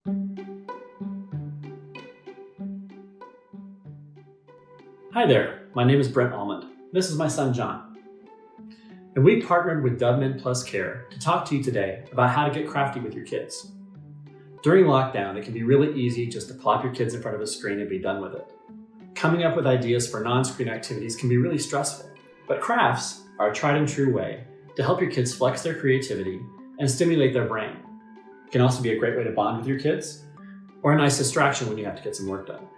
Hi there, my name is Brent Almond. This is my son John. And we partnered with Dovmin Plus Care to talk to you today about how to get crafty with your kids. During lockdown, it can be really easy just to plop your kids in front of a screen and be done with it. Coming up with ideas for non-screen activities can be really stressful, but crafts are a tried and true way to help your kids flex their creativity and stimulate their brain. It can also be a great way to bond with your kids, or a nice distraction when you have to get some work done.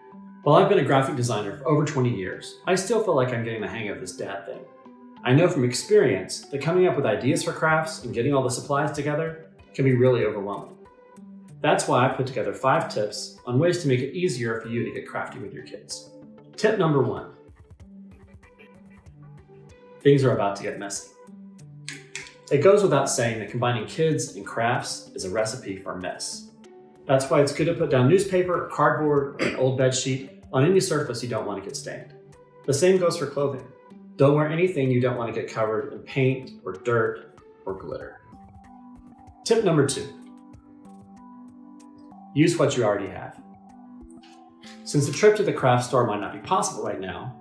While I've been a graphic designer for over 20 years, I still feel like I'm getting the hang of this dad thing. I know from experience that coming up with ideas for crafts and getting all the supplies together can be really overwhelming. That's why I put together 5 tips on ways to make it easier for you to get crafty with your kids. Tip number 1. Things are about to get messy. It goes without saying that combining kids and crafts is a recipe for mess. That's why it's good to put down newspaper or cardboard or an old bed sheet on any surface you don't want to get stained. The same goes for clothing. Don't wear anything you don't want to get covered in paint or dirt or glitter. Tip number 2. Use what you already have. Since the trip to the craft store might not be possible right now,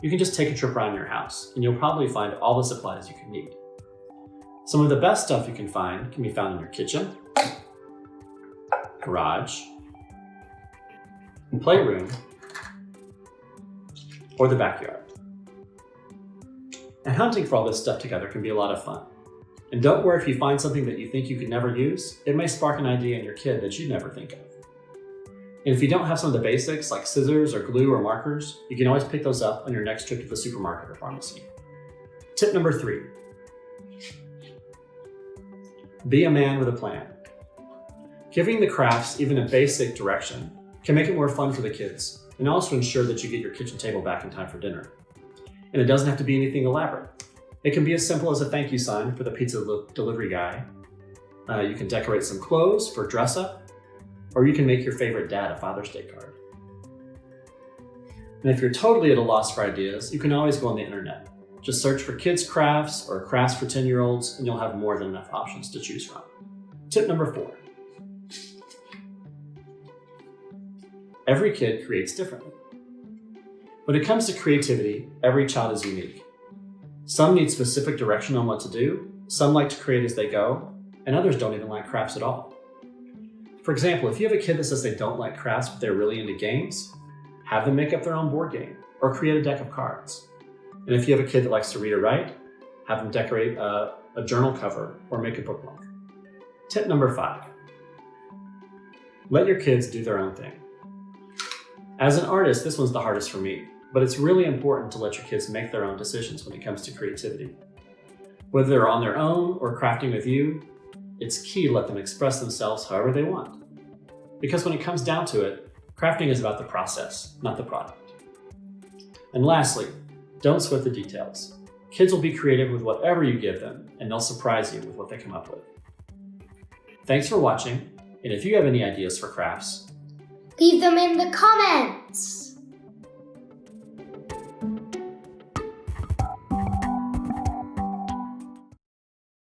you can just take a trip around your house and you'll probably find all the supplies you can need. Some of the best stuff you can find can be found in your kitchen, garage, playroom, or the backyard. And hunting for all this stuff together can be a lot of fun. And don't worry if you find something that you think you could never use, it may spark an idea in your kid that you'd never think of. And if you don't have some of the basics like scissors or glue or markers, you can always pick those up on your next trip to the supermarket or pharmacy. Tip number 3. Be a man with a plan. Giving the crafts even a basic direction can make it more fun for the kids and also ensure that you get your kitchen table back in time for dinner. And it doesn't have to be anything elaborate. It can be as simple as a thank you sign for the pizza delivery guy. You can decorate some clothes for dress up, or you can make your favorite dad a Father's Day card. And if you're totally at a loss for ideas, you can always go on the internet. Just search for kids crafts or crafts for 10-year-olds and you'll have more than enough options to choose from. Tip number 4. Every kid creates differently. When it comes to creativity, every child is unique. Some need specific direction on what to do, some like to create as they go, and others don't even like crafts at all. For example, if you have a kid that says they don't like crafts but they're really into games, have them make up their own board game or create a deck of cards. And if you have a kid that likes to read or write, have them decorate a journal cover or make a bookmark. Tip number 5. Let your kids do their own thing. As an artist, this one's the hardest for me, but it's really important to let your kids make their own decisions when it comes to creativity. Whether they're on their own or crafting with you, it's key to let them express themselves however they want. Because when it comes down to it, crafting is about the process, not the product. And lastly, don't sweat the details. Kids will be creative with whatever you give them, and they'll surprise you with what they come up with. Thanks for watching, and if you have any ideas for crafts, leave them in the comments.